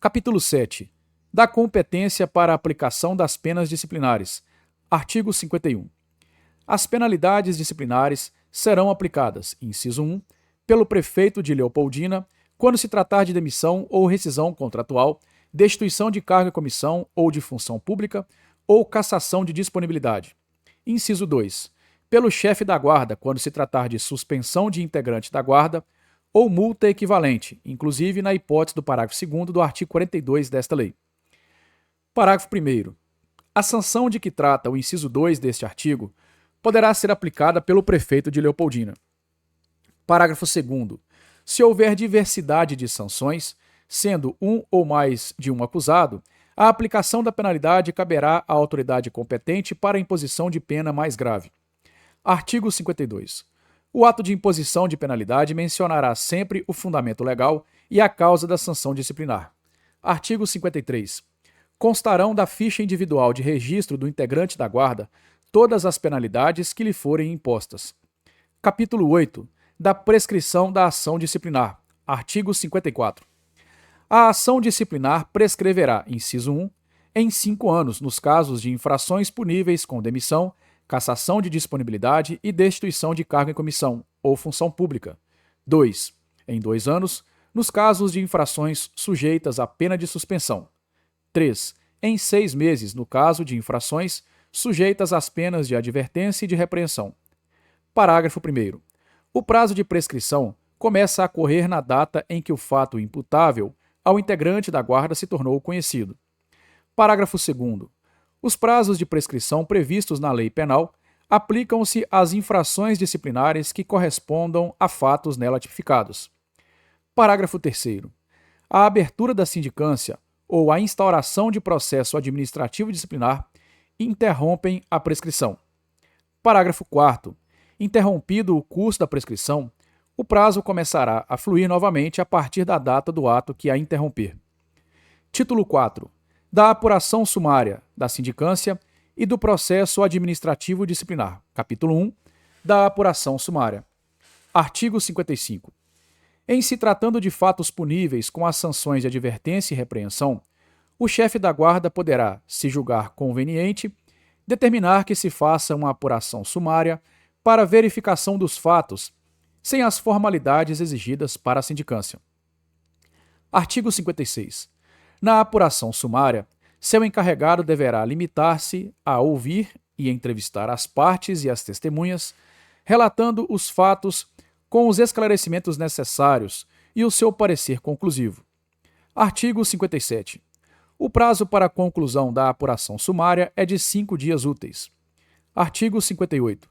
Capítulo 7. Da competência para a aplicação das penas disciplinares. Artigo 51. As penalidades disciplinares serão aplicadas, inciso 1, pelo prefeito de Leopoldina, quando se tratar de demissão ou rescisão contratual, destituição de cargo e comissão ou de função pública, ou cassação de disponibilidade. Inciso 2. Pelo chefe da guarda, quando se tratar de suspensão de integrante da guarda, ou multa equivalente, inclusive na hipótese do parágrafo 2º do artigo 42 desta lei. Parágrafo 1º. A sanção de que trata o inciso 2 deste artigo poderá ser aplicada pelo prefeito de Leopoldina. Parágrafo 2º. Se houver diversidade de sanções, sendo um ou mais de um acusado, a aplicação da penalidade caberá à autoridade competente para a imposição de pena mais grave. Artigo 52. O ato de imposição de penalidade mencionará sempre o fundamento legal e a causa da sanção disciplinar. Artigo 53. Constarão da ficha individual de registro do integrante da guarda todas as penalidades que lhe forem impostas. Capítulo 8. Da prescrição da ação disciplinar. Artigo 54. A ação disciplinar prescreverá, inciso 1, em 5 anos nos casos de infrações puníveis com demissão, cassação de disponibilidade e destituição de cargo em comissão ou função pública. 2. Em 2 anos, nos casos de infrações sujeitas à pena de suspensão. 3. Em 6 meses, no caso de infrações sujeitas às penas de advertência e de repreensão. Parágrafo 1º. O prazo de prescrição começa a correr na data em que o fato imputável ao integrante da guarda se tornou conhecido. Parágrafo 2º. Os prazos de prescrição previstos na lei penal aplicam-se às infrações disciplinares que correspondam a fatos nela tipificados. Parágrafo 3º. A abertura da sindicância ou a instauração de processo administrativo disciplinar interrompem a prescrição. Parágrafo 4º. Interrompido o curso da prescrição, o prazo começará a fluir novamente a partir da data do ato que a interromper. Título 4. Da apuração sumária, da sindicância e do processo administrativo disciplinar. Capítulo 1. Da apuração sumária. Artigo 55. Em se tratando de fatos puníveis com as sanções de advertência e repreensão, o chefe da guarda poderá, se julgar conveniente, determinar que se faça uma apuração sumária para verificação dos fatos, sem as formalidades exigidas para a sindicância. Artigo 56. Na apuração sumária, seu encarregado deverá limitar-se a ouvir e entrevistar as partes e as testemunhas, relatando os fatos com os esclarecimentos necessários e o seu parecer conclusivo. Artigo 57. O prazo para a conclusão da apuração sumária é de 5 dias úteis. Artigo 58.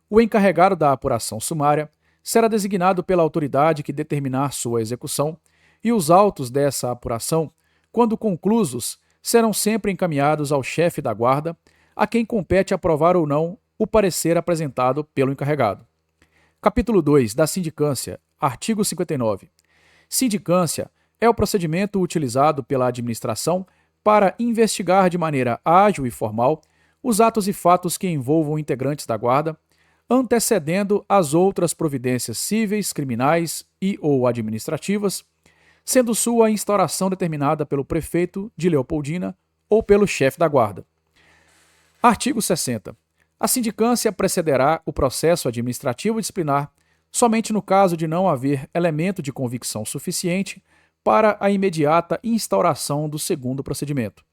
O encarregado da apuração sumária será designado pela autoridade que determinar sua execução e os autos dessa apuração, quando conclusos, serão sempre encaminhados ao chefe da guarda, a quem compete aprovar ou não o parecer apresentado pelo encarregado. Capítulo 2. Da sindicância. Artigo 59. Sindicância é o procedimento utilizado pela administração para investigar de maneira ágil e formal os atos e fatos que envolvam integrantes da guarda, antecedendo as outras providências cíveis, criminais e ou administrativas, sendo sua instauração determinada pelo prefeito de Leopoldina ou pelo chefe da guarda. Artigo 60. A sindicância precederá o processo administrativo disciplinar somente no caso de não haver elemento de convicção suficiente para a imediata instauração do segundo procedimento.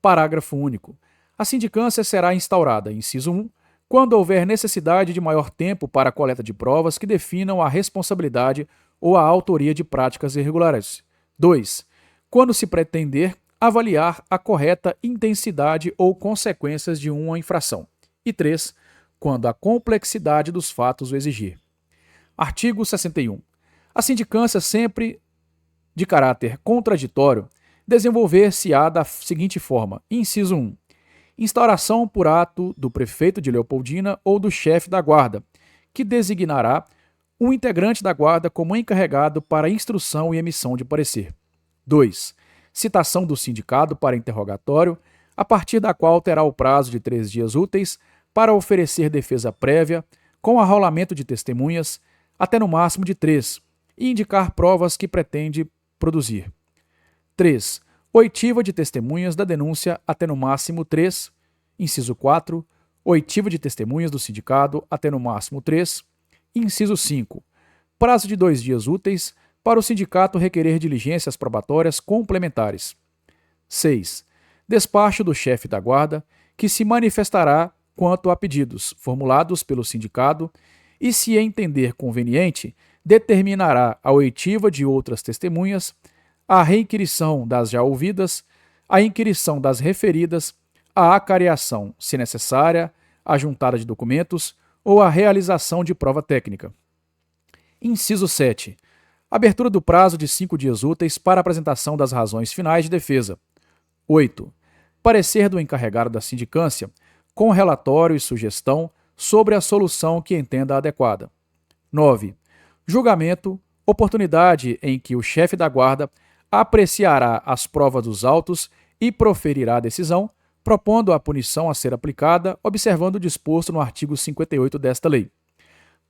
Parágrafo único. A sindicância será instaurada, inciso 1, quando houver necessidade de maior tempo para a coleta de provas que definam a responsabilidade ou a autoria de práticas irregulares. 2. Quando se pretender avaliar a correta intensidade ou consequências de uma infração. E 3. Quando a complexidade dos fatos o exigir. Artigo 61. A sindicância, sempre de caráter contraditório, desenvolver-se-á da seguinte forma. Inciso 1. Instauração por ato do prefeito de Leopoldina ou do chefe da guarda, que designará um integrante da guarda como encarregado para instrução e emissão de parecer. 2. Citação do sindicado para interrogatório, a partir da qual terá o prazo de 3 dias úteis para oferecer defesa prévia, com arrolamento de testemunhas, até no máximo de 3, e indicar provas que pretende produzir. 3. Oitiva de testemunhas da denúncia até no máximo 3. Inciso 4. Oitiva de testemunhas do sindicato até no máximo 3. Inciso 5. Prazo de 2 dias úteis para o sindicato requerer diligências probatórias complementares. 6. Despacho do chefe da guarda, que se manifestará quanto a pedidos formulados pelo sindicato e, se entender conveniente, determinará a oitiva de outras testemunhas, a reinquirição das já ouvidas, a inquirição das referidas, a acareação, se necessária, a juntada de documentos ou a realização de prova técnica. Inciso 7. Abertura do prazo de 5 dias úteis para apresentação das razões finais de defesa. 8. Parecer do encarregado da sindicância, com relatório e sugestão sobre a solução que entenda adequada. 9. Julgamento, oportunidade em que o chefe da guarda apreciará as provas dos autos e proferirá a decisão, propondo a punição a ser aplicada, observando o disposto no artigo 58 desta lei.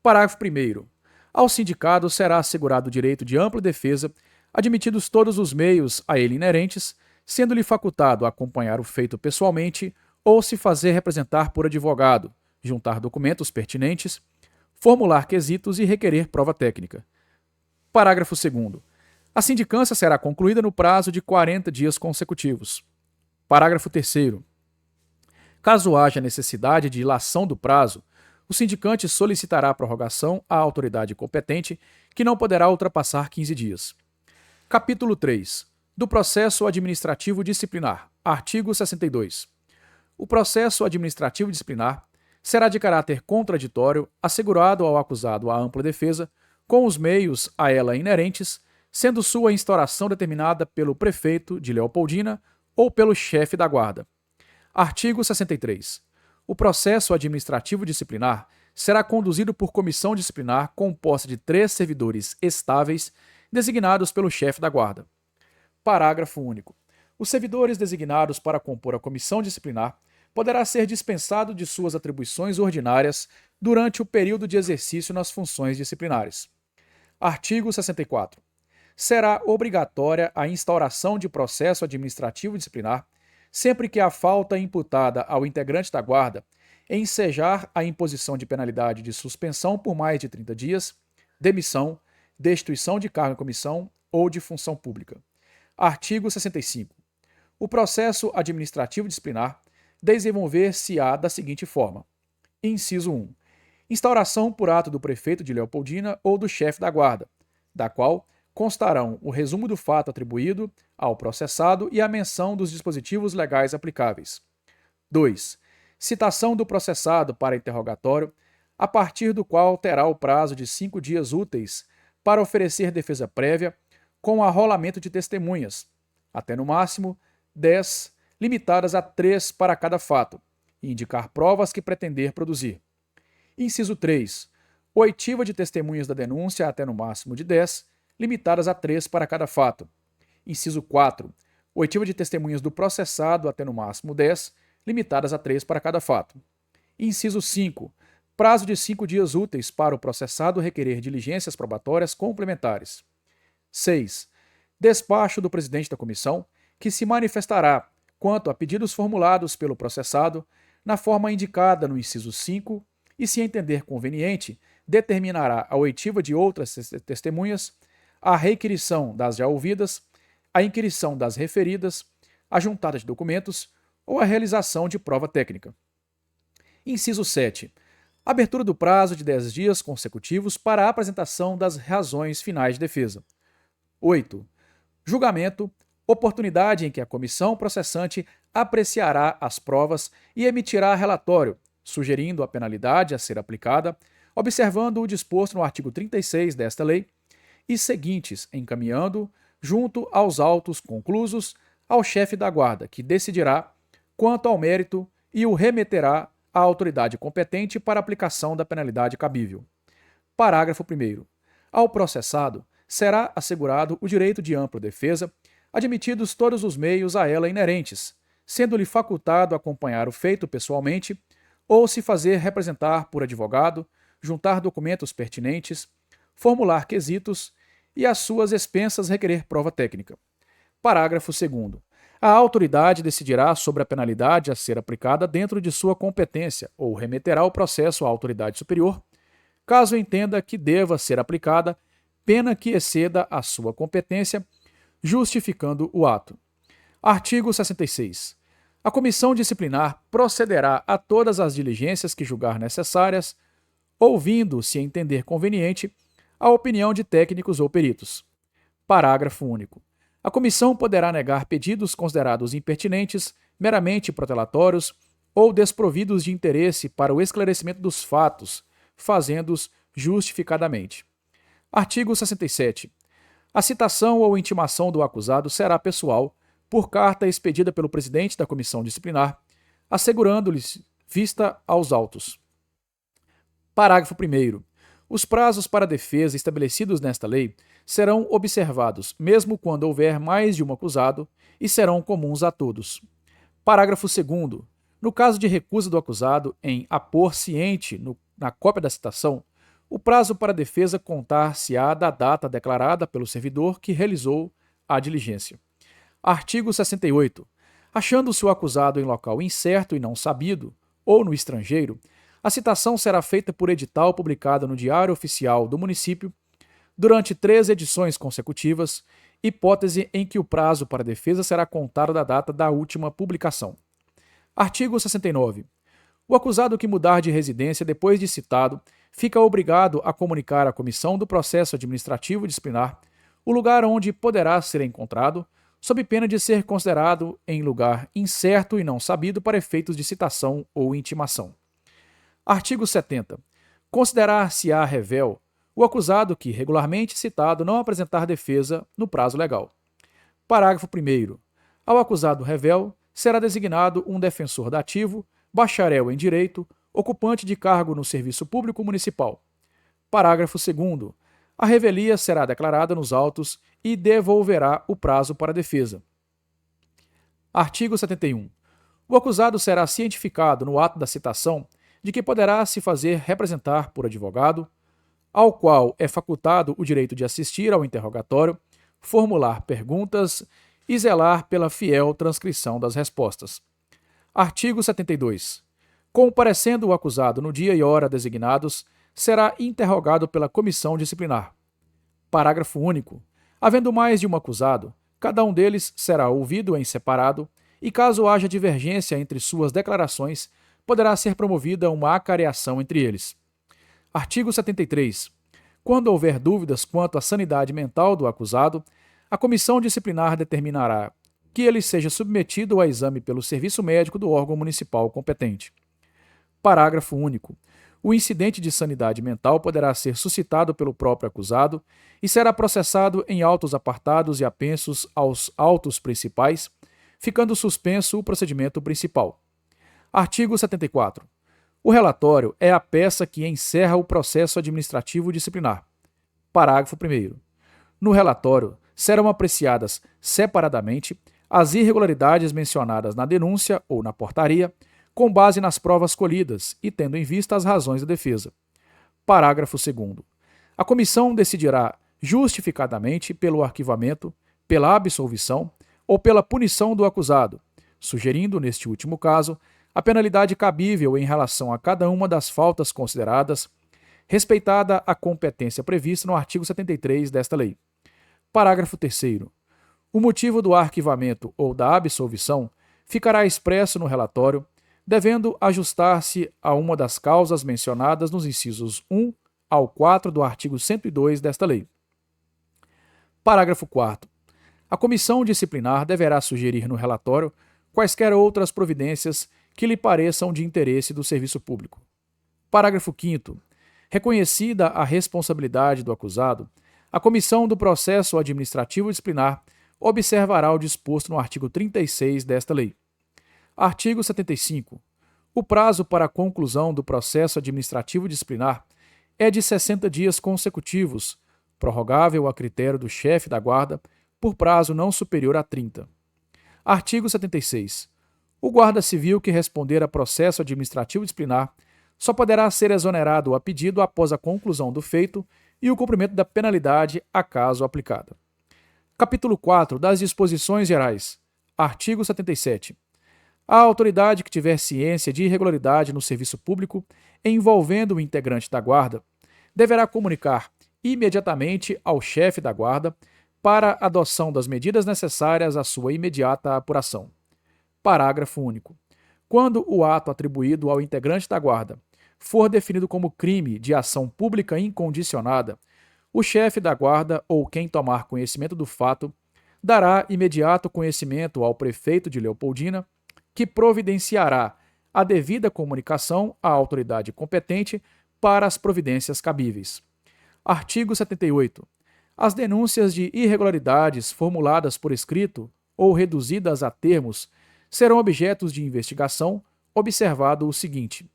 Parágrafo 1º. Ao sindicado será assegurado o direito de ampla defesa, admitidos todos os meios a ele inerentes, sendo-lhe facultado acompanhar o feito pessoalmente ou se fazer representar por advogado, juntar documentos pertinentes, formular quesitos e requerer prova técnica. Parágrafo 2º. A sindicância será concluída no prazo de 40 dias consecutivos. Parágrafo 3º. Caso haja necessidade de dilação do prazo, o sindicante solicitará a prorrogação à autoridade competente, que não poderá ultrapassar 15 dias. Capítulo 3. Do processo administrativo disciplinar. Artigo 62. O processo administrativo disciplinar será de caráter contraditório, assegurado ao acusado a ampla defesa, com os meios a ela inerentes, sendo sua instauração determinada pelo prefeito de Leopoldina ou pelo chefe da guarda. Artigo 63. O processo administrativo disciplinar será conduzido por comissão disciplinar composta de 3 servidores estáveis designados pelo chefe da guarda. Parágrafo único. Os servidores designados para compor a comissão disciplinar poderá ser dispensado de suas atribuições ordinárias durante o período de exercício nas funções disciplinares. Artigo 64. Será obrigatória a instauração de processo administrativo disciplinar sempre que a falta imputada ao integrante da guarda ensejar a imposição de penalidade de suspensão por mais de 30 dias, demissão, destituição de cargo em comissão ou de função pública. Artigo 65. O processo administrativo disciplinar desenvolver-se-á da seguinte forma. Inciso 1. Instauração por ato do prefeito de Leopoldina ou do chefe da guarda, da qual constarão o resumo do fato atribuído ao processado e a menção dos dispositivos legais aplicáveis. 2. Citação do processado para interrogatório, a partir do qual terá o prazo de 5 dias úteis para oferecer defesa prévia, com arrolamento de testemunhas, até no máximo 10, limitadas a 3 para cada fato, e indicar provas que pretender produzir. Inciso 3. Oitiva de testemunhas da denúncia até no máximo de 10, limitadas a 3 para cada fato. Inciso 4. Oitiva de testemunhas do processado até no máximo 10, limitadas a 3 para cada fato. Inciso 5. Prazo de 5 dias úteis para o processado requerer diligências probatórias complementares. 6. Despacho do presidente da comissão, que se manifestará quanto a pedidos formulados pelo processado na forma indicada no inciso 5 e, se entender conveniente, determinará a oitiva de outras testemunhas, a requirição das já ouvidas, a inquirição das referidas, a juntada de documentos ou a realização de prova técnica. Inciso 7. Abertura do prazo de 10 dias consecutivos para a apresentação das razões finais de defesa. 8. Julgamento, oportunidade em que a comissão processante apreciará as provas e emitirá relatório, sugerindo a penalidade a ser aplicada, observando o disposto no artigo 36 desta lei, e seguintes, encaminhando, junto aos autos conclusos, ao chefe da guarda, que decidirá quanto ao mérito e o remeterá à autoridade competente para aplicação da penalidade cabível. Parágrafo 1º. Ao processado será assegurado o direito de ampla defesa, admitidos todos os meios a ela inerentes, sendo-lhe facultado acompanhar o feito pessoalmente ou se fazer representar por advogado, juntar documentos pertinentes, formular quesitos e às suas expensas requerer prova técnica. Parágrafo 2º. A autoridade decidirá sobre a penalidade a ser aplicada dentro de sua competência ou remeterá o processo à autoridade superior, caso entenda que deva ser aplicada pena que exceda a sua competência, justificando o ato. Artigo 66. A comissão disciplinar procederá a todas as diligências que julgar necessárias, ouvindo, se entender conveniente, a opinião de técnicos ou peritos. Parágrafo único. A comissão poderá negar pedidos considerados impertinentes, meramente protelatórios ou desprovidos de interesse para o esclarecimento dos fatos, fazendo-os justificadamente. Artigo 67. A citação ou intimação do acusado será pessoal, por carta expedida pelo presidente da comissão disciplinar, assegurando-lhes vista aos autos. Parágrafo 1º. Os prazos para a defesa estabelecidos nesta lei serão observados, mesmo quando houver mais de um acusado, e serão comuns a todos. Parágrafo 2º. No caso de recusa do acusado em apor ciente na cópia da citação, o prazo para a defesa contar-se-á da data declarada pelo servidor que realizou a diligência. Artigo 68. Achando-se o acusado em local incerto e não sabido, ou no estrangeiro, a citação será feita por edital publicado no Diário Oficial do Município durante 3 edições consecutivas, hipótese em que o prazo para a defesa será contado da data da última publicação. Artigo 69. O acusado que mudar de residência depois de citado fica obrigado a comunicar à comissão do processo administrativo disciplinar o lugar onde poderá ser encontrado, sob pena de ser considerado em lugar incerto e não sabido para efeitos de citação ou intimação. Artigo 70. Considerar-se-á revel o acusado que, regularmente citado, não apresentar defesa no prazo legal. Parágrafo 1º. Ao acusado revel será designado um defensor dativo, bacharel em direito, ocupante de cargo no serviço público municipal. Parágrafo 2º. A revelia será declarada nos autos e devolverá o prazo para a defesa. Artigo 71. O acusado será cientificado no ato da citação de que poderá se fazer representar por advogado, ao qual é facultado o direito de assistir ao interrogatório, formular perguntas e zelar pela fiel transcrição das respostas. Artigo 72. Comparecendo o acusado no dia e hora designados, será interrogado pela comissão disciplinar. Parágrafo único. Havendo mais de um acusado, cada um deles será ouvido em separado e, caso haja divergência entre suas declarações, poderá ser promovida uma acareação entre eles. Artigo 73. Quando houver dúvidas quanto à sanidade mental do acusado, a comissão disciplinar determinará que ele seja submetido a exame pelo serviço médico do órgão municipal competente. Parágrafo único. O incidente de sanidade mental poderá ser suscitado pelo próprio acusado e será processado em autos apartados e apensos aos autos principais, ficando suspenso o procedimento principal. Artigo 74. O relatório é a peça que encerra o processo administrativo disciplinar. Parágrafo 1º. No relatório serão apreciadas separadamente as irregularidades mencionadas na denúncia ou na portaria, com base nas provas colhidas e tendo em vista as razões da defesa. Parágrafo 2º. A comissão decidirá justificadamente pelo arquivamento, pela absolvição ou pela punição do acusado, sugerindo, neste último caso, a penalidade cabível em relação a cada uma das faltas consideradas, respeitada a competência prevista no artigo 73 desta lei. Parágrafo 3º. O motivo do arquivamento ou da absolvição ficará expresso no relatório, devendo ajustar-se a uma das causas mencionadas nos incisos 1 ao 4 do artigo 102 desta lei. Parágrafo 4º. A comissão disciplinar deverá sugerir no relatório quaisquer outras providências que lhe pareçam de interesse do serviço público. Parágrafo 5º. Reconhecida a responsabilidade do acusado, a comissão do processo administrativo disciplinar observará o disposto no artigo 36 desta lei. Artigo 75. O prazo para a conclusão do processo administrativo disciplinar é de 60 dias consecutivos, prorrogável a critério do chefe da guarda, por prazo não superior a 30. Artigo 76. O guarda civil que responder a processo administrativo disciplinar só poderá ser exonerado a pedido após a conclusão do feito e o cumprimento da penalidade, acaso aplicada. Capítulo 4 das Disposições Gerais. Artigo 77. A autoridade que tiver ciência de irregularidade no serviço público envolvendo o integrante da Guarda deverá comunicar imediatamente ao chefe da Guarda para a adoção das medidas necessárias à sua imediata apuração. Parágrafo único. Quando o ato atribuído ao integrante da Guarda for definido como crime de ação pública incondicionada, o chefe da Guarda ou quem tomar conhecimento do fato dará imediato conhecimento ao prefeito de Leopoldina, que providenciará a devida comunicação à autoridade competente para as providências cabíveis. Artigo 78. As denúncias de irregularidades formuladas por escrito ou reduzidas a termos serão objetos de investigação, observado o seguinte: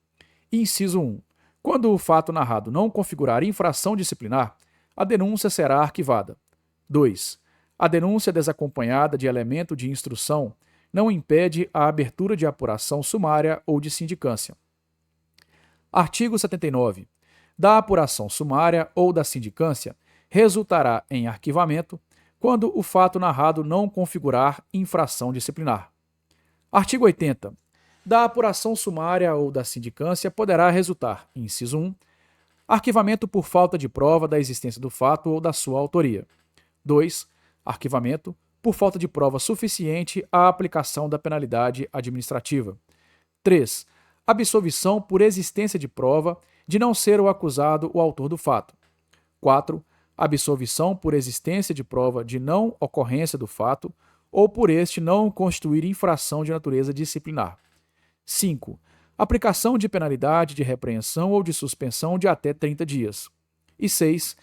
inciso 1. Quando o fato narrado não configurar infração disciplinar, a denúncia será arquivada. 2. A denúncia desacompanhada de elemento de instrução não impede a abertura de apuração sumária ou de sindicância. Artigo 79. Da apuração sumária ou da sindicância resultará em arquivamento quando o fato narrado não configurar infração disciplinar. Artigo 80. Da apuração sumária ou da sindicância poderá resultar, inciso 1, arquivamento por falta de prova da existência do fato ou da sua autoria. 2. Arquivamento por falta de prova suficiente à aplicação da penalidade administrativa. 3. Absolvição por existência de prova de não ser o acusado o autor do fato. 4. Absolvição por existência de prova de não ocorrência do fato ou por este não constituir infração de natureza disciplinar. 5. Aplicação de penalidade de repreensão ou de suspensão de até 30 dias. E 6.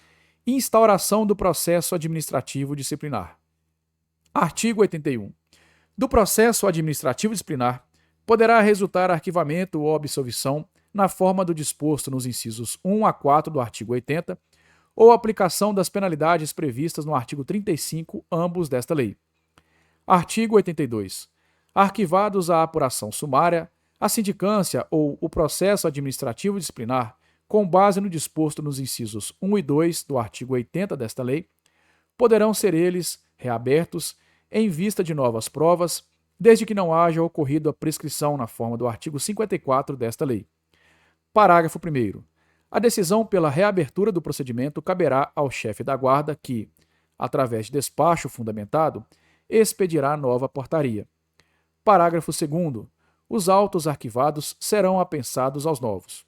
Instauração do processo administrativo disciplinar. Artigo 81. Do processo administrativo disciplinar poderá resultar arquivamento ou absolvição na forma do disposto nos incisos 1 a 4 do artigo 80 ou aplicação das penalidades previstas no artigo 35, ambos desta lei. Artigo 82. Arquivados a apuração sumária, a sindicância ou o processo administrativo disciplinar, com base no disposto nos incisos 1 e 2 do artigo 80 desta lei, poderão ser eles reabertos em vista de novas provas, desde que não haja ocorrido a prescrição na forma do artigo 54 desta lei. Parágrafo 1º. A decisão pela reabertura do procedimento caberá ao chefe da Guarda que, através de despacho fundamentado, expedirá nova portaria. Parágrafo 2º. Os autos arquivados serão apensados aos novos.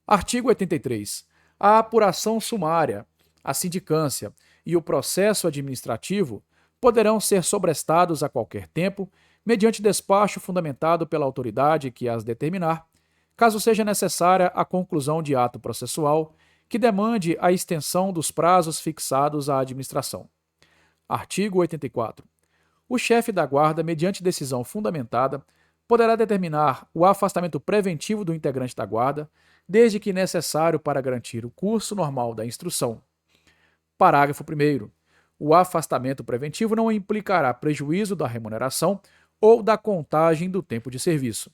Artigo 83. A apuração sumária, a sindicância e o processo administrativo poderão ser sobrestados a qualquer tempo, mediante despacho fundamentado pela autoridade que as determinar, caso seja necessária a conclusão de ato processual que demande a extensão dos prazos fixados à administração. Artigo 84. O chefe da Guarda, mediante decisão fundamentada, poderá determinar o afastamento preventivo do integrante da Guarda, desde que necessário para garantir o curso normal da instrução. Parágrafo 1º. O afastamento preventivo não implicará prejuízo da remuneração ou da contagem do tempo de serviço.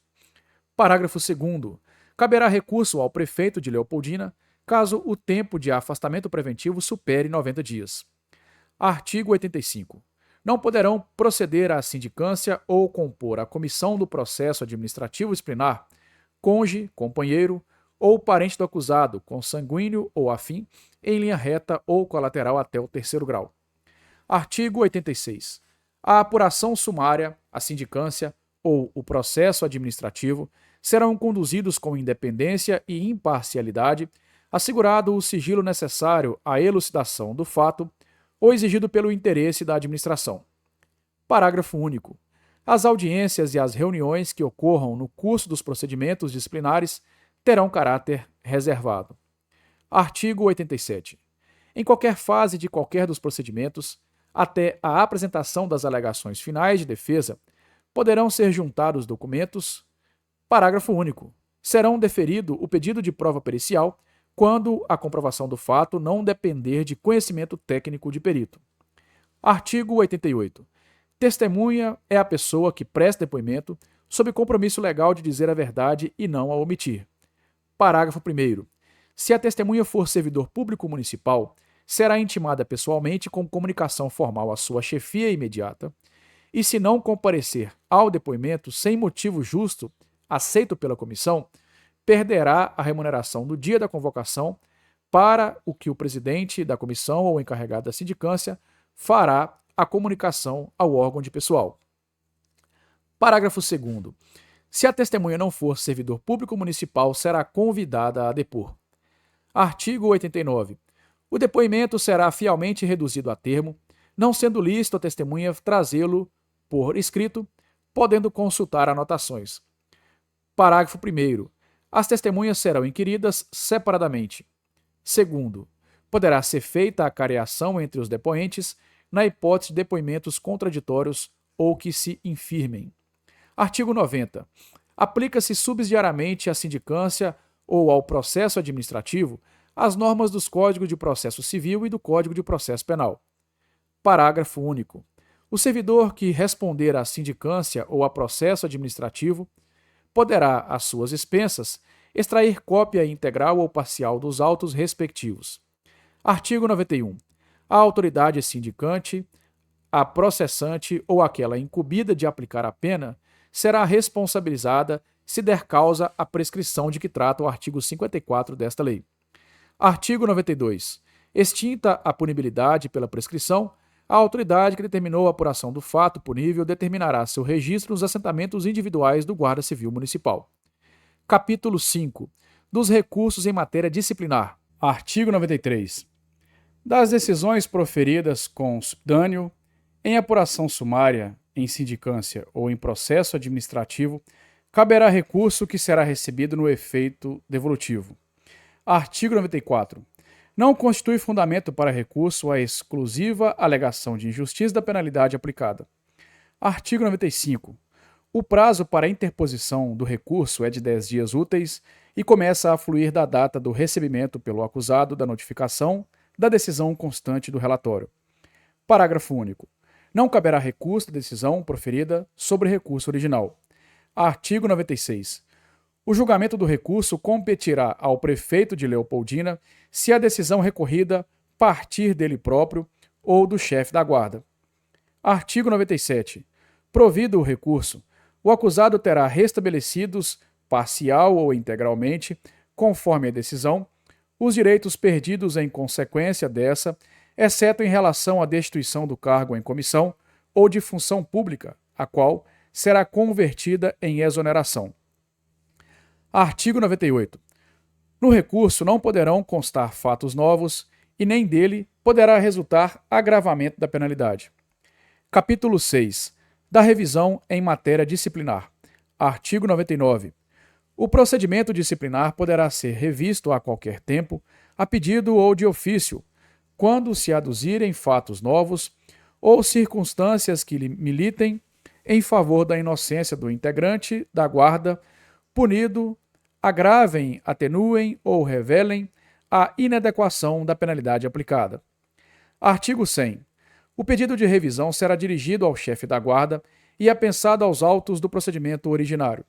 Parágrafo 2º. Caberá recurso ao prefeito de Leopoldina, caso o tempo de afastamento preventivo supere 90 dias. Artigo 85. Não poderão proceder à sindicância ou compor a comissão do processo administrativo disciplinar cônjuge, companheiro ou parente do acusado, consanguíneo ou afim, em linha reta ou colateral até o 3º grau. Artigo 86. A apuração sumária, a sindicância ou o processo administrativo serão conduzidos com independência e imparcialidade, assegurado o sigilo necessário à elucidação do fato ou exigido pelo interesse da administração. Parágrafo único. As audiências e as reuniões que ocorram no curso dos procedimentos disciplinares terão caráter reservado. Artigo 87. Em qualquer fase de qualquer dos procedimentos, até a apresentação das alegações finais de defesa, poderão ser juntados documentos. Parágrafo único. Serão deferido o pedido de prova pericial quando a comprovação do fato não depender de conhecimento técnico de perito. Artigo 88. Testemunha é a pessoa que presta depoimento sob compromisso legal de dizer a verdade e não a omitir. Parágrafo 1º. Se a testemunha for servidor público municipal, será intimada pessoalmente com comunicação formal à sua chefia imediata, e se não comparecer ao depoimento sem motivo justo, aceito pela comissão, perderá a remuneração do dia da convocação, para o que o presidente da comissão ou encarregado da sindicância fará a comunicação ao órgão de pessoal. Parágrafo 2º. Se a testemunha não for servidor público municipal, será convidada a depor. Artigo 89. O depoimento será fielmente reduzido a termo, não sendo lícito a testemunha trazê-lo por escrito, podendo consultar anotações. Parágrafo 1º. As testemunhas serão inquiridas separadamente. Segundo, poderá ser feita a careação entre os depoentes na hipótese de depoimentos contraditórios ou que se infirmem. Artigo 90. Aplica-se subsidiariamente à sindicância ou ao processo administrativo as normas dos Códigos de Processo Civil e do Código de Processo Penal. Parágrafo único. O servidor que responder à sindicância ou a processo administrativo poderá, às suas expensas, extrair cópia integral ou parcial dos autos respectivos. Artigo 91. A autoridade sindicante, a processante ou aquela incumbida de aplicar a pena será responsabilizada se der causa à prescrição de que trata o artigo 54 desta lei. Artigo 92. Extinta a punibilidade pela prescrição, a autoridade que determinou a apuração do fato punível determinará seu registro nos assentamentos individuais do Guarda Civil Municipal. Capítulo 5. Dos recursos em matéria disciplinar. Artigo 93. Das decisões proferidas com dânio, em apuração sumária, em sindicância ou em processo administrativo, caberá recurso que será recebido no efeito devolutivo. Artigo 94. Não constitui fundamento para recurso a exclusiva alegação de injustiça da penalidade aplicada. Artigo 95. O prazo para interposição do recurso é de 10 dias úteis e começa a fluir da data do recebimento pelo acusado da notificação da decisão constante do relatório. Parágrafo único. Não caberá recurso da decisão proferida sobre recurso original. Artigo 96. O julgamento do recurso competirá ao prefeito de Leopoldina se a decisão recorrida partir dele próprio ou do chefe da guarda. Artigo 97. Provido o recurso, o acusado terá restabelecidos, parcial ou integralmente, conforme a decisão, os direitos perdidos em consequência dessa, exceto em relação à destituição do cargo em comissão ou de função pública, a qual será convertida em exoneração. Artigo 98. No recurso não poderão constar fatos novos e nem dele poderá resultar agravamento da penalidade. Capítulo 6. Da revisão em matéria disciplinar. Artigo 99. O procedimento disciplinar poderá ser revisto a qualquer tempo, a pedido ou de ofício, quando se aduzirem fatos novos ou circunstâncias que militem em favor da inocência do integrante da guarda, punido, agravem, atenuem ou revelem a inadequação da penalidade aplicada. Artigo 100. O pedido de revisão será dirigido ao chefe da guarda e apensado aos autos do procedimento originário.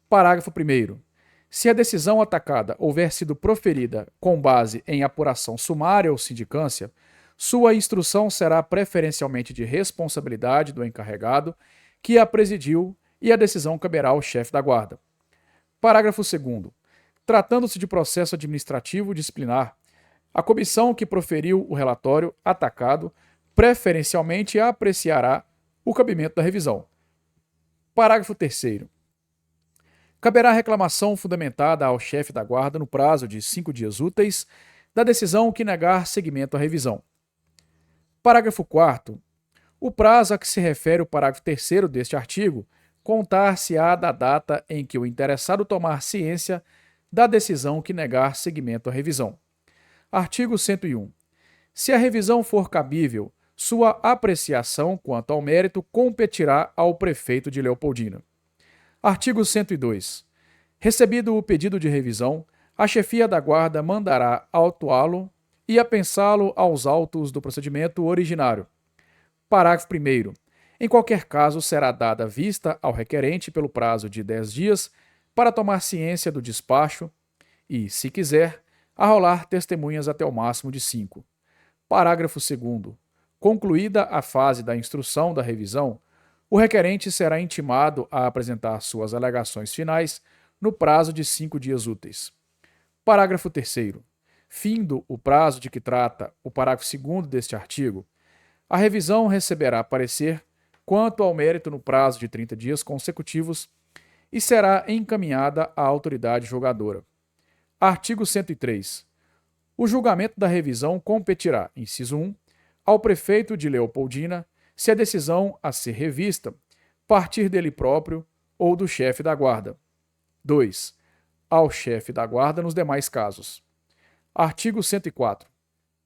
Parágrafo 1º. Se a decisão atacada houver sido proferida com base em apuração sumária ou sindicância, sua instrução será preferencialmente de responsabilidade do encarregado que a presidiu e a decisão caberá ao chefe da guarda. Parágrafo 2º. Tratando-se de processo administrativo disciplinar, a comissão que proferiu o relatório atacado preferencialmente apreciará o cabimento da revisão. Parágrafo 3º. Caberá reclamação fundamentada ao chefe da guarda no prazo de 5 dias úteis da decisão que negar seguimento à revisão. Parágrafo 4º. O prazo a que se refere o parágrafo 3º deste artigo contar-se-á da data em que o interessado tomar ciência da decisão que negar seguimento à revisão. Artigo 101. Se a revisão for cabível, sua apreciação quanto ao mérito competirá ao prefeito de Leopoldina. Artigo 102. Recebido o pedido de revisão, a chefia da guarda mandará autuá-lo e apensá-lo aos autos do procedimento originário. Parágrafo 1º. Em qualquer caso, será dada vista ao requerente pelo prazo de 10 dias para tomar ciência do despacho e, se quiser, arrolar testemunhas até o máximo de 5. Parágrafo 2º. Concluída a fase da instrução da revisão, o requerente será intimado a apresentar suas alegações finais no prazo de 5 dias úteis. Parágrafo 3º. Findo o prazo de que trata o parágrafo 2º deste artigo, a revisão receberá parecer quanto ao mérito no prazo de 30 dias consecutivos e será encaminhada à autoridade julgadora. Artigo 103. O julgamento da revisão competirá, inciso 1, ao prefeito de Leopoldina, se a decisão a ser revista partir dele próprio ou do chefe da guarda. 2. Ao chefe da guarda nos demais casos. Artigo 104.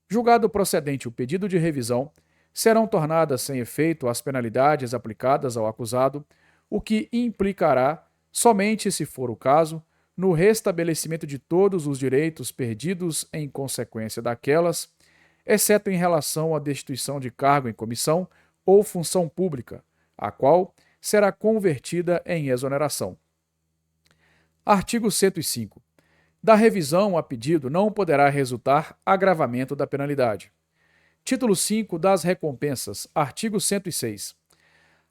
Julgado procedente o pedido de revisão, serão tornadas sem efeito as penalidades aplicadas ao acusado, o que implicará, somente se for o caso, no restabelecimento de todos os direitos perdidos em consequência daquelas, exceto em relação à destituição de cargo em comissão ou função pública, a qual será convertida em exoneração. Artigo 105. Da revisão a pedido não poderá resultar agravamento da penalidade. Título 5 das recompensas. Artigo 106.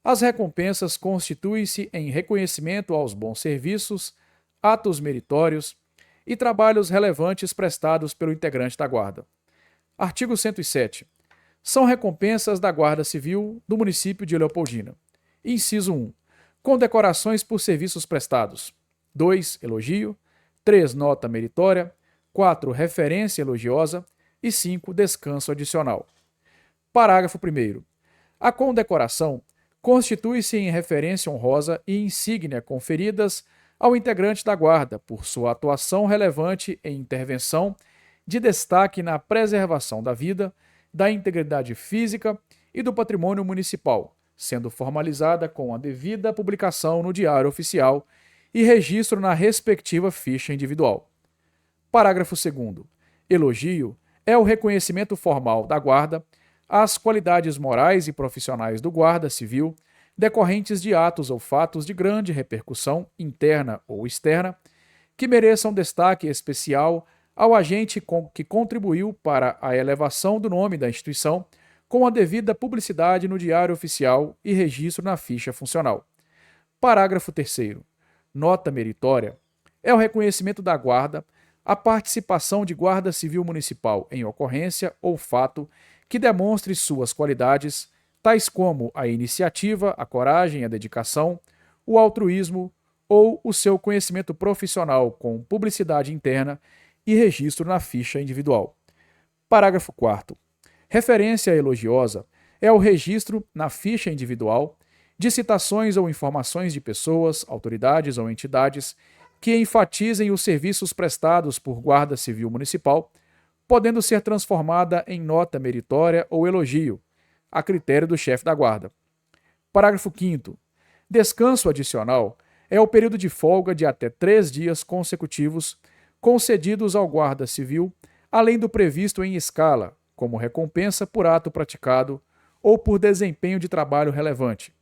As recompensas constituem-se em reconhecimento aos bons serviços, atos meritórios e trabalhos relevantes prestados pelo integrante da Guarda. Artigo 107. São recompensas da Guarda Civil do município de Leopoldina. Inciso 1. Condecorações por serviços prestados. 2. Elogio. 3. Nota meritória. 4. Referência elogiosa. E 5. Descanso adicional. Parágrafo 1º. A condecoração constitui-se em referência honrosa e insígnia conferidas ao integrante da Guarda por sua atuação relevante em intervenção de destaque na preservação da vida, da integridade física e do patrimônio municipal, sendo formalizada com a devida publicação no Diário Oficial e registro na respectiva ficha individual. Parágrafo 2º. Elogio é o reconhecimento formal da Guarda às qualidades morais e profissionais do Guarda Civil decorrentes de atos ou fatos de grande repercussão interna ou externa que mereçam destaque especial ao agente que contribuiu para a elevação do nome da instituição com a devida publicidade no Diário Oficial e registro na ficha funcional. Parágrafo 3º. Nota meritória é o reconhecimento da Guarda à participação de Guarda Civil Municipal em ocorrência ou fato que demonstre suas qualidades, tais como a iniciativa, a coragem, a dedicação, o altruísmo ou o seu conhecimento profissional com publicidade interna e registro na ficha individual. Parágrafo 4º. Referência elogiosa é o registro na ficha individual de citações ou informações de pessoas, autoridades ou entidades que enfatizem os serviços prestados por Guarda Civil Municipal, podendo ser transformada em nota meritória ou elogio, a critério do chefe da Guarda. Parágrafo 5º. Descanso adicional é o período de folga de até 3 dias consecutivos concedidos ao Guarda Civil, além do previsto em escala, como recompensa por ato praticado ou por desempenho de trabalho relevante.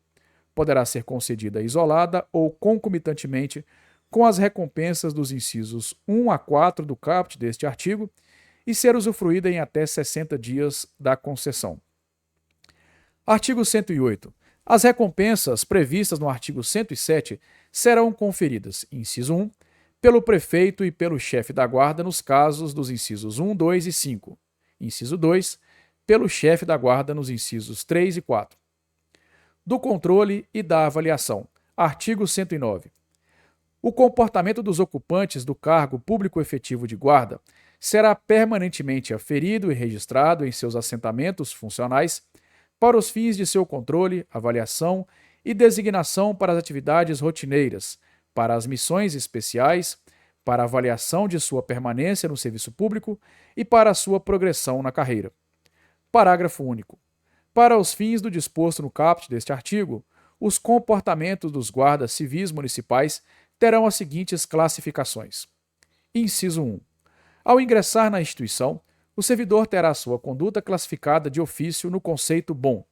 Poderá ser concedida isolada ou concomitantemente com as recompensas dos incisos 1 a 4 do caput deste artigo e ser usufruída em até 60 dias da concessão. Artigo 108. As recompensas previstas no artigo 107 serão conferidas, inciso 1, pelo prefeito e pelo chefe da Guarda nos casos dos incisos 1, 2 e 5. Inciso 2, pelo chefe da Guarda nos incisos 3 e 4. Do controle e da avaliação. Artigo 109. O comportamento dos ocupantes do cargo público efetivo de guarda será permanentemente aferido e registrado em seus assentamentos funcionais para os fins de seu controle, avaliação e designação para as atividades rotineiras, para as missões especiais, para a avaliação de sua permanência no serviço público e para a sua progressão na carreira. Parágrafo único. Para os fins do disposto no caput deste artigo, os comportamentos dos guardas civis municipais terão as seguintes classificações. Inciso 1. Ao ingressar na instituição, o servidor terá sua conduta classificada de ofício no conceito bom.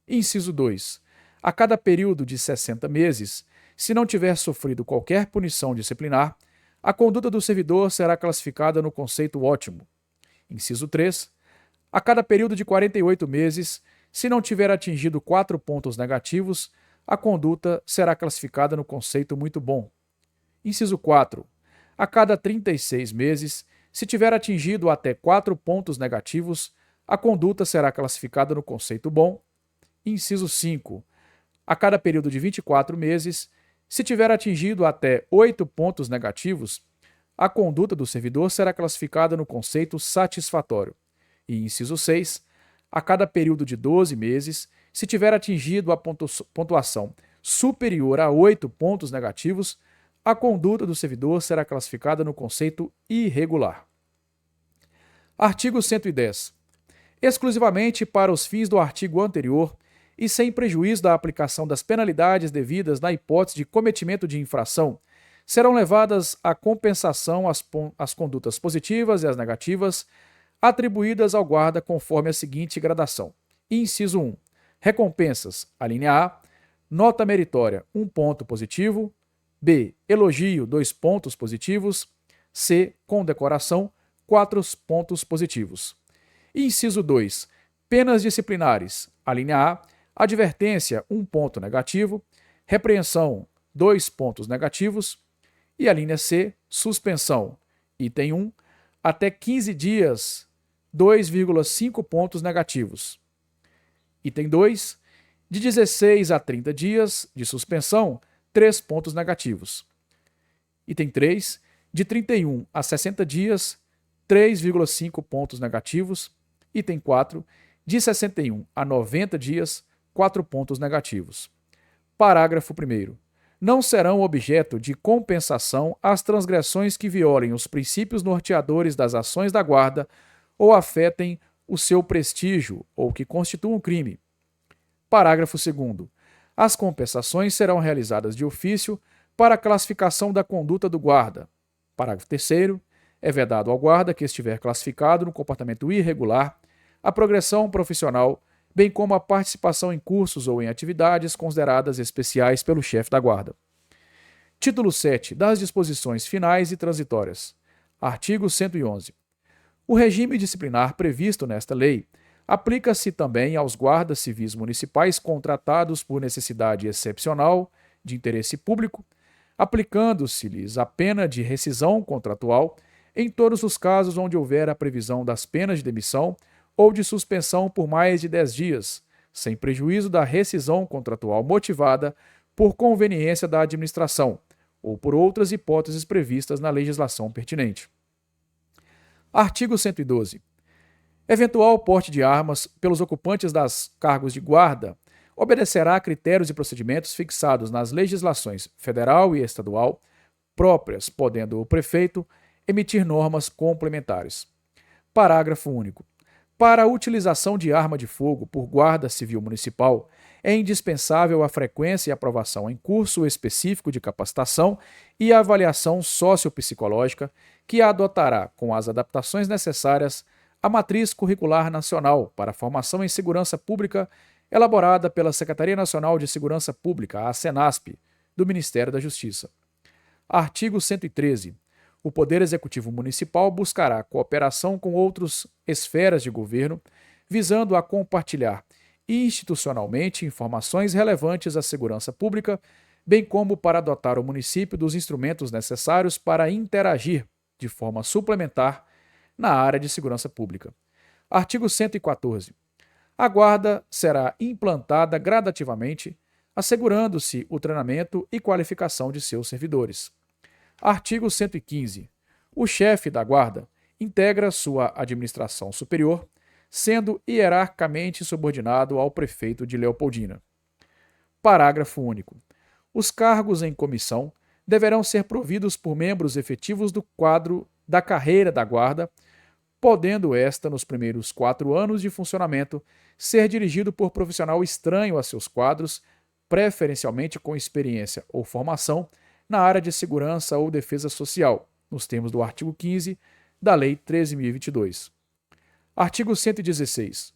Inciso 2. A cada período de 60 meses, se não tiver sofrido qualquer punição disciplinar, a conduta do servidor será classificada no conceito ótimo. Inciso 3. A cada período de 48 meses, se não tiver atingido 4 pontos negativos, a conduta será classificada no conceito muito bom. Inciso 4. A cada 36 meses, se tiver atingido até 4 pontos negativos, a conduta será classificada no conceito bom. Inciso 5. A cada período de 24 meses, se tiver atingido até 8 pontos negativos, a conduta do servidor será classificada no conceito satisfatório. E inciso 6. A cada período de 12 meses, se tiver atingido a pontuação superior a 8 pontos negativos, a conduta do servidor será classificada no conceito irregular. Artigo 110. Exclusivamente para os fins do artigo anterior e sem prejuízo da aplicação das penalidades devidas na hipótese de cometimento de infração, serão levadas à compensação as condutas positivas e as negativas atribuídas ao guarda conforme a seguinte gradação. Inciso 1. Recompensas. A linha A. Nota meritória, 1 ponto positivo. B. Elogio, 2 pontos positivos. C. Condecoração, 4 pontos positivos. Inciso 2. Penas disciplinares. A linha A. Advertência, 1 ponto negativo. Repreensão, 2 pontos negativos. E a linha C. Suspensão. Item 1. Até 15 dias, 2,5 pontos negativos. Item 2. De 16 a 30 dias de suspensão, 3 pontos negativos. Item 3. De 31 a 60 dias, 3,5 pontos negativos. Item 4. De 61 a 90 dias, 4 pontos negativos. Parágrafo 1º. Não serão objeto de compensação as transgressões que violem os princípios norteadores das ações da guarda ou afetem o seu prestígio ou que constituam crime. Parágrafo 2º. As compensações serão realizadas de ofício para a classificação da conduta do guarda. Parágrafo 3º. É vedado ao guarda que estiver classificado no comportamento irregular a progressão profissional, bem como a participação em cursos ou em atividades consideradas especiais pelo chefe da guarda. Título 7 das disposições finais e transitórias. Artigo 111. O regime disciplinar previsto nesta lei aplica-se também aos guardas civis municipais contratados por necessidade excepcional de interesse público, aplicando-se-lhes a pena de rescisão contratual em todos os casos onde houver a previsão das penas de demissão ou de suspensão por mais de 10 dias, sem prejuízo da rescisão contratual motivada por conveniência da administração ou por outras hipóteses previstas na legislação pertinente. Artigo 112. Eventual porte de armas pelos ocupantes das cargos de guarda obedecerá a critérios e procedimentos fixados nas legislações federal e estadual próprias, podendo o prefeito emitir normas complementares. Parágrafo único. Para a utilização de arma de fogo por guarda civil municipal, é indispensável a frequência e aprovação em curso específico de capacitação e avaliação sociopsicológica que adotará, com as adaptações necessárias, a Matriz Curricular Nacional para a Formação em Segurança Pública, elaborada pela Secretaria Nacional de Segurança Pública, a SENASP, do Ministério da Justiça. Artigo 113. O Poder Executivo Municipal buscará cooperação com outras esferas de governo, visando a compartilhar institucionalmente informações relevantes à segurança pública, bem como para dotar o município dos instrumentos necessários para interagir de forma suplementar na área de segurança pública. Artigo 114. A guarda será implantada gradativamente, assegurando-se o treinamento e qualificação de seus servidores. Artigo 115. O chefe da guarda integra sua administração superior, sendo hierarquicamente subordinado ao prefeito de Leopoldina. Parágrafo único. Os cargos em comissão deverão ser providos por membros efetivos do quadro da carreira da guarda, podendo esta, nos primeiros 4 anos de funcionamento, ser dirigido por profissional estranho a seus quadros, preferencialmente com experiência ou formação na área de segurança ou defesa social, nos termos do artigo 15 da Lei 13.022. Artigo 116.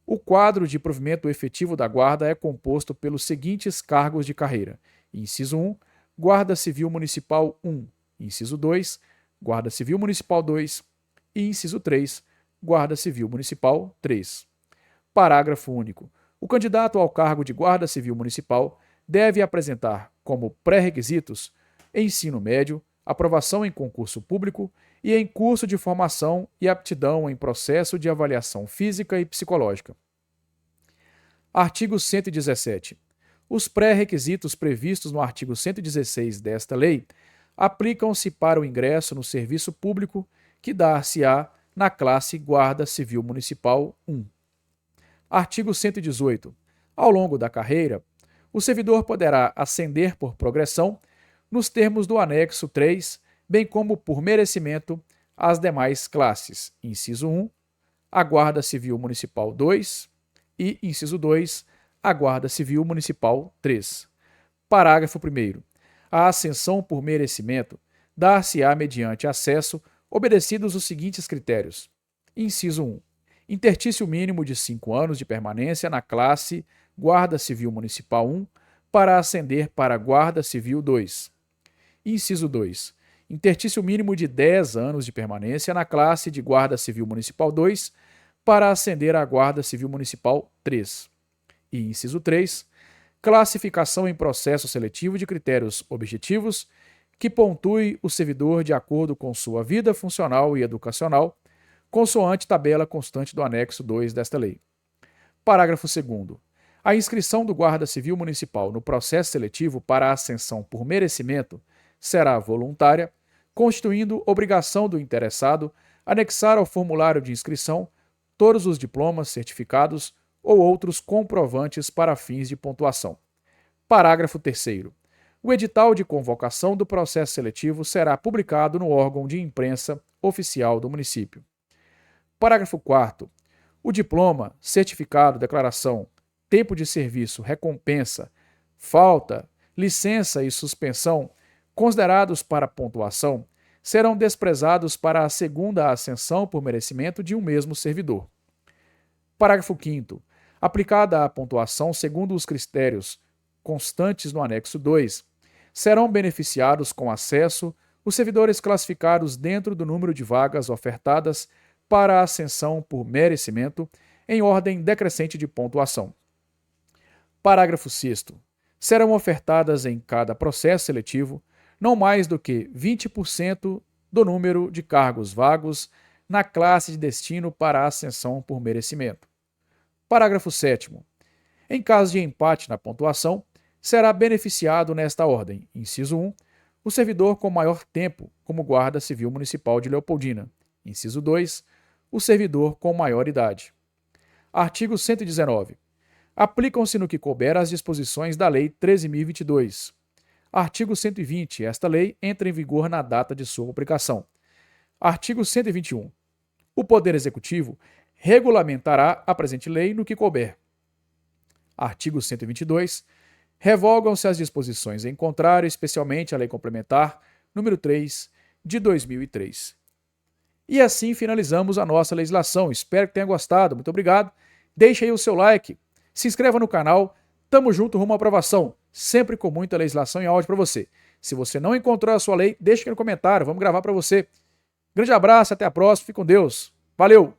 O quadro de provimento efetivo da guarda é composto pelos seguintes cargos de carreira. Inciso 1, Guarda Civil Municipal 1. Inciso 2, Guarda Civil Municipal 2. E inciso 3, Guarda Civil Municipal 3. Parágrafo único. O candidato ao cargo de Guarda Civil Municipal deve apresentar como pré-requisitos ensino médio, aprovação em concurso público e em curso de formação e aptidão em processo de avaliação física e psicológica. Artigo 117. Os pré-requisitos previstos no artigo 116 desta lei aplicam-se para o ingresso no serviço público que dar-se-á na classe Guarda Civil Municipal 1. Artigo 118. Ao longo da carreira, o servidor poderá ascender por progressão nos termos do anexo 3, bem como por merecimento às demais classes. Inciso 1, a Guarda Civil Municipal 2 e, inciso 2, a Guarda Civil Municipal 3. Parágrafo 1º. A ascensão por merecimento dar-se-á mediante acesso obedecidos os seguintes critérios. Inciso 1. Interstício mínimo de 5 anos de permanência na classe Guarda Civil Municipal 1 para ascender para Guarda Civil 2. Inciso 2. Interstício mínimo de 10 anos de permanência na classe de Guarda Civil Municipal 2 para ascender à Guarda Civil Municipal 3. E inciso 3. Classificação em processo seletivo de critérios objetivos que pontue o servidor de acordo com sua vida funcional e educacional, consoante tabela constante do anexo 2 desta lei. Parágrafo 2º. A inscrição do Guarda Civil Municipal no processo seletivo para a ascensão por merecimento será voluntária, constituindo obrigação do interessado anexar ao formulário de inscrição todos os diplomas, certificados ou outros comprovantes para fins de pontuação. Parágrafo 3º. O edital de convocação do processo seletivo será publicado no órgão de imprensa oficial do município. Parágrafo 4º. O diploma, certificado, declaração, tempo de serviço, recompensa, falta, licença e suspensão, considerados para pontuação, serão desprezados para a segunda ascensão por merecimento de um mesmo servidor. Parágrafo 5º. Aplicada a pontuação segundo os critérios constantes no anexo 2, serão beneficiados com acesso os servidores classificados dentro do número de vagas ofertadas para a ascensão por merecimento em ordem decrescente de pontuação. Parágrafo 6º. Serão ofertadas em cada processo seletivo não mais do que 20% do número de cargos vagos na classe de destino para a ascensão por merecimento. Parágrafo 7º. Em caso de empate na pontuação, será beneficiado nesta ordem. Inciso 1, o servidor com maior tempo como Guarda Civil Municipal de Leopoldina. Inciso 2, o servidor com maior idade. Artigo 119. Aplicam-se no que couber as disposições da Lei 13.022. Artigo 120. Esta lei entra em vigor na data de sua publicação. Artigo 121. O Poder Executivo regulamentará a presente lei no que couber. Artigo 122. Revogam-se as disposições em contrário, especialmente a Lei Complementar número 3 de 2003. E assim finalizamos a nossa legislação. Espero que tenha gostado. Muito obrigado. Deixe aí o seu like. Se inscreva no canal. Tamo junto rumo à aprovação. Sempre com muita legislação em áudio para você. Se você não encontrou a sua lei, deixe aqui no comentário. Vamos gravar para você. Grande abraço, até a próxima. Fique com Deus. Valeu!